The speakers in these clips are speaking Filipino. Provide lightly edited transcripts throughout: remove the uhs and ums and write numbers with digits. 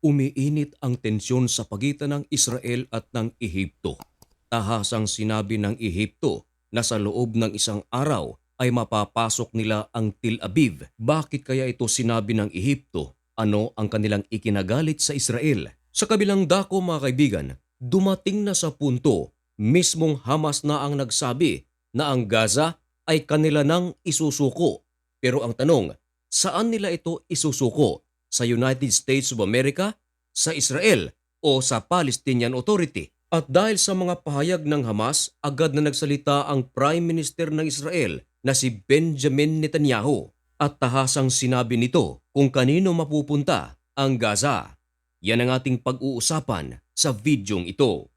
Umiinit ang tensyon sa pagitan ng Israel at ng Ehipto. Tahasang sinabi ng Ehipto na sa loob ng isang araw ay mapapasok nila ang Tel Aviv. Bakit kaya ito sinabi ng Ehipto? Ano ang kanilang ikinagalit sa Israel? Sa kabilang dako mga kaibigan, dumating na sa punto, mismong Hamas na ang nagsabi na ang Gaza ay kanila nang isusuko. Pero ang tanong, saan nila ito isusuko? Sa United States of America, sa Israel o sa Palestinian Authority? At dahil sa mga pahayag ng Hamas, agad na nagsalita ang Prime Minister ng Israel na si Benjamin Netanyahu at tahasang sinabi nito kung kanino mapupunta ang Gaza. Yan ang ating pag-uusapan sa videong ito.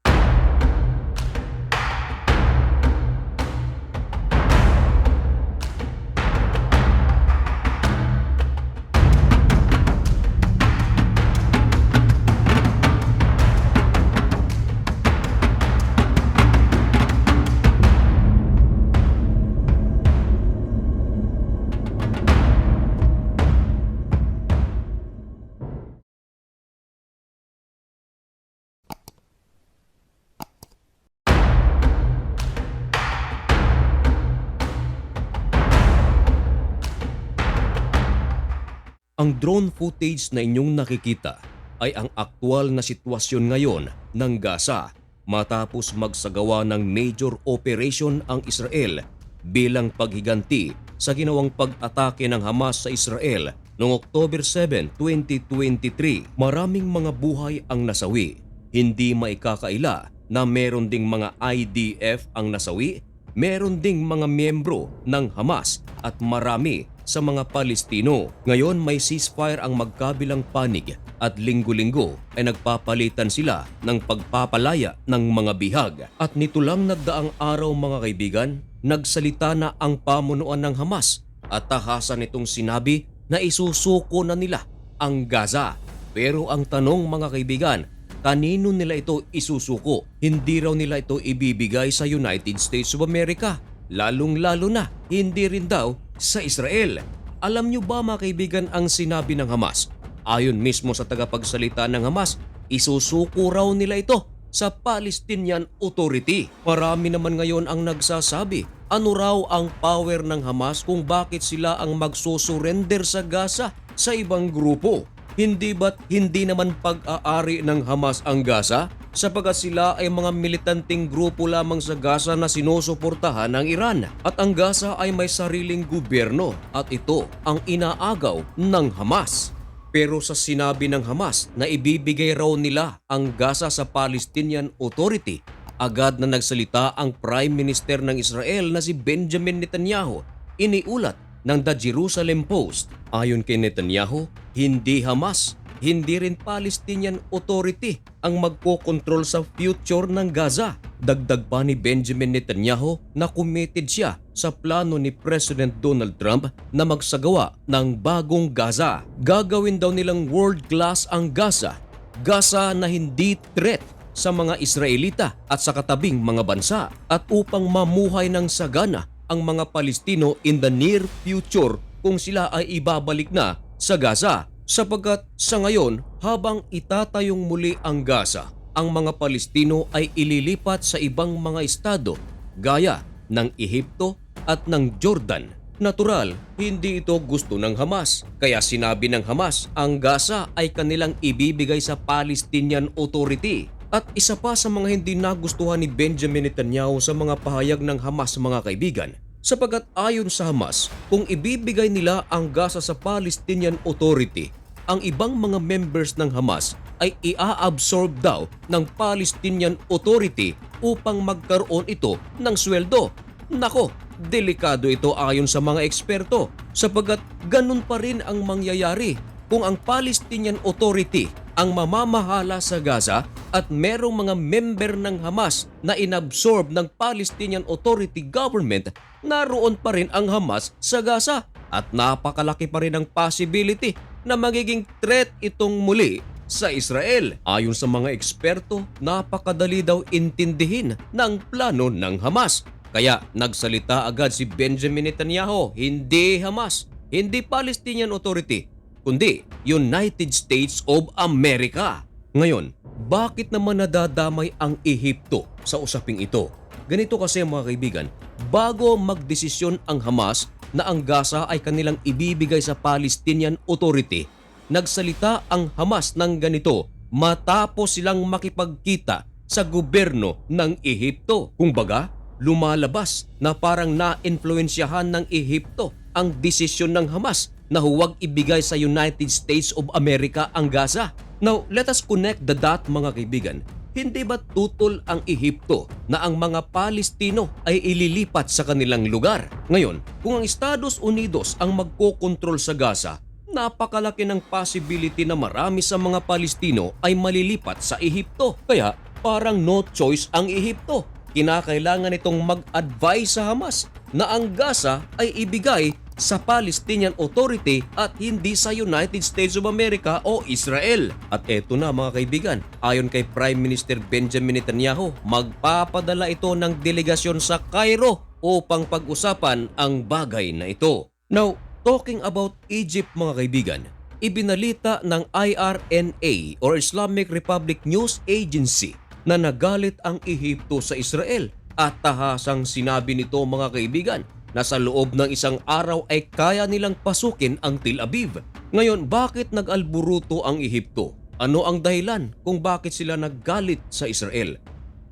Ang drone footage na inyong nakikita ay ang aktwal na sitwasyon ngayon ng Gaza matapos magsagawa ng major operation ang Israel bilang paghiganti sa ginawang pag-atake ng Hamas sa Israel noong October 7, 2023. Maraming mga buhay ang nasawi. Hindi maikakaila na meron ding mga IDF ang nasawi, meron ding mga miyembro ng Hamas at marami sa mga Palestino. Ngayon may ceasefire ang magkabilang panig at linggo-linggo ay nagpapalitan sila ng pagpapalaya ng mga bihag. At nito lang nagdaang araw mga kaibigan, nagsalita na ang pamunuan ng Hamas at tahasan itong sinabi na isusuko na nila ang Gaza. Pero ang tanong mga kaibigan, kanino nila ito isusuko? Hindi raw nila ito ibibigay sa United States of America. Lalong-lalo na, hindi rin daw sa Israel. Alam nyo ba mga kaibigan ang sinabi ng Hamas? Ayon mismo sa tagapagsalita ng Hamas, isusuko raw nila ito sa Palestinian Authority. Marami naman ngayon ang nagsasabi, ano raw ang power ng Hamas kung bakit sila ang magsusurrender sa Gaza sa ibang grupo? Hindi ba't hindi naman pag-aari ng Hamas ang Gaza? Sapagat sila ay mga militanteng grupo lamang sa Gaza na sinusuportahan ng Iran. At ang Gaza ay may sariling gobyerno at ito ang inaagaw ng Hamas. Pero sa sinabi ng Hamas na ibibigay raw nila ang Gaza sa Palestinian Authority, agad na nagsalita ang Prime Minister ng Israel na si Benjamin Netanyahu. Iniulat ng The Jerusalem Post. Ayon kay Netanyahu, hindi Hamas, hindi rin Palestinian Authority ang magkokontrol sa future ng Gaza. Dagdag pa ni Benjamin Netanyahu na committed siya sa plano ni President Donald Trump na magsagawa ng bagong Gaza. Gagawin daw nilang world class ang Gaza. Gaza na hindi threat sa mga Israelita at sa katabing mga bansa at upang mamuhay ng sagana ang mga Palestino in the near future kung sila ay ibabalik na sa Gaza. Sapagkat sa ngayon, habang itatayong muli ang Gaza, ang mga Palestino ay ililipat sa ibang mga estado gaya ng Ehipto at ng Jordan. Natural, hindi ito gusto ng Hamas. Kaya sinabi ng Hamas, ang Gaza ay kanilang ibibigay sa Palestinian Authority. At isa pa sa mga hindi nagustuhan ni Benjamin Netanyahu sa mga pahayag ng Hamas mga kaibigan, sapagat ayon sa Hamas, kung ibibigay nila ang Gaza sa Palestinian Authority, ang ibang mga members ng Hamas ay ia-absorb daw ng Palestinian Authority upang magkaroon ito ng sweldo. Nako, delikado ito ayon sa mga eksperto sapagat ganun pa rin ang mangyayari kung ang Palestinian Authority ang mamamahala sa Gaza at merong mga member ng Hamas na inabsorb ng Palestinian Authority government, naroon pa rin ang Hamas sa Gaza at napakalaki pa rin ang possibility na magiging threat itong muli sa Israel. Ayon sa mga eksperto, napakadali daw intindihin ng plano ng Hamas. Kaya nagsalita agad si Benjamin Netanyahu, hindi Hamas, hindi Palestinian Authority, kundi United States of America. Ngayon, bakit naman nadadamay ang Ehipto sa usaping ito? Ganito kasi mga kaibigan, bago magdesisyon ang Hamas na ang Gaza ay kanilang ibibigay sa Palestinian Authority, nagsalita ang Hamas ng ganito matapos silang makipagkita sa gobyerno ng Ehipto. Kumbaga, lumalabas na parang na-influensyahan ng Ehipto ang desisyon ng Hamas na huwag ibigay sa United States of America ang Gaza. Now, let us connect the dot mga kaibigan. Hindi ba tutol ang Ehipto na ang mga Palestino ay ililipat sa kanilang lugar? Ngayon, kung ang Estados Unidos ang magkokontrol sa Gaza, napakalaki ng possibility na marami sa mga Palestino ay malilipat sa Ehipto. Kaya parang no choice ang Ehipto. Kinakailangan itong mag-advise sa Hamas na ang Gaza ay ibigay sa Palestinian Authority at hindi sa United States of America o Israel. At eto na mga kaibigan, ayon kay Prime Minister Benjamin Netanyahu, magpapadala ito ng delegasyon sa Cairo upang pag-usapan ang bagay na ito. Now, talking about Egypt mga kaibigan, ibinalita ng IRNA or Islamic Republic News Agency na nagalit ang Ehipto sa Israel at tahasang sinabi nito mga kaibigan na sa loob ng isang araw ay kaya nilang pasukin ang Tel Aviv. Ngayon, bakit nag-alburuto ang Ehipto? Ano ang dahilan kung bakit sila naggalit sa Israel?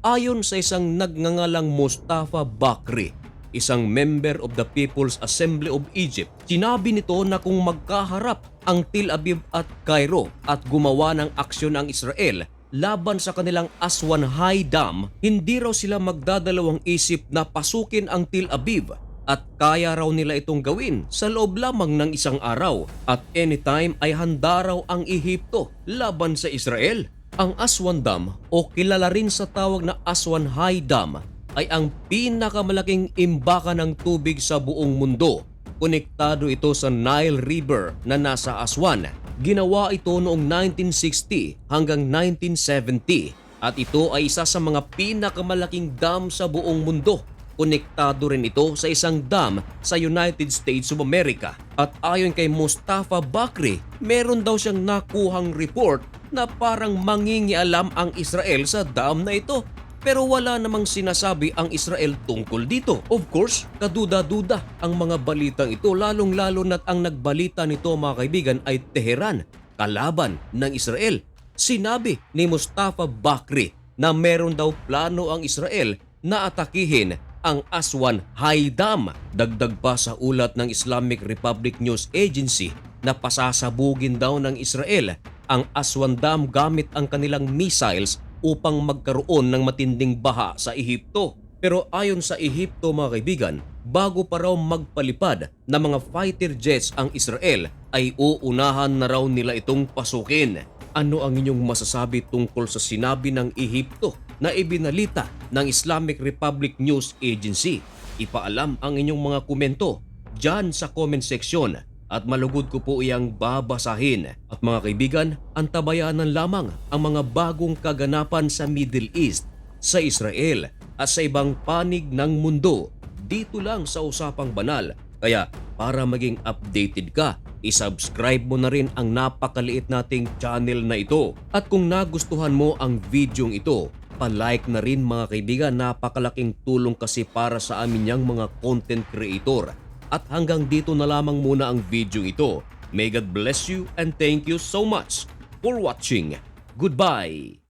Ayon sa isang nagngangalang Mustafa Bakri, isang member of the People's Assembly of Egypt, sinabi nito na kung magkaharap ang Tel Aviv at Cairo at gumawa ng aksyon ang Israel laban sa kanilang Aswan High Dam, hindi raw sila magdadalawang isip na pasukin ang Tel Aviv at kaya raw nila itong gawin sa loob lamang ng isang araw at anytime ay handa raw ang Ehipto laban sa Israel. Ang Aswan Dam o kilala rin sa tawag na Aswan High Dam ay ang pinakamalaking imbakan ng tubig sa buong mundo. Konektado ito sa Nile River na nasa Aswan. Ginawa ito noong 1960 hanggang 1970 at ito ay isa sa mga pinakamalaking dam sa buong mundo. Konektado rin ito sa isang dam sa United States of America. At ayon kay Mustafa Bakri, meron daw siyang nakuhang report na parang mangingialam ang Israel sa dam na ito. Pero wala namang sinasabi ang Israel tungkol dito. Of course, kaduda-duda ang mga balitang ito, lalong-lalo na't ang nagbalita nito mga kaibigan ay Tehran, kalaban ng Israel. Sinabi ni Mustafa Bakri na meron daw plano ang Israel na atakihin ang Aswan High Dam. Dagdag pa sa ulat ng Islamic Republic News Agency na pasasabugin daw ng Israel ang Aswan Dam gamit ang kanilang missiles upang magkaroon ng matinding baha sa Ehipto. Pero ayon sa Ehipto mga kaibigan, bago pa raw magpalipad ng mga fighter jets ang Israel ay uunahan na raw nila itong pasukin. Ano ang inyong masasabi tungkol sa sinabi ng Ehipto na ibinalita ng Islamic Republic News Agency? Ipaalam ang inyong mga komento dyan sa comment section at malugod ko po iyang babasahin. At mga kaibigan, antabayanan lamang ang mga bagong kaganapan sa Middle East, sa Israel at sa ibang panig ng mundo dito lang sa Usapang Banal. Kaya para maging updated ka, isubscribe mo na rin ang napakaliit nating channel na ito. At kung nagustuhan mo ang videong ito, pa-like na rin mga kaibigan, napakalaking tulong kasi para sa amin yang mga content creator. At hanggang dito na lamang muna ang video ito. May God bless you and thank you so much for watching. Goodbye!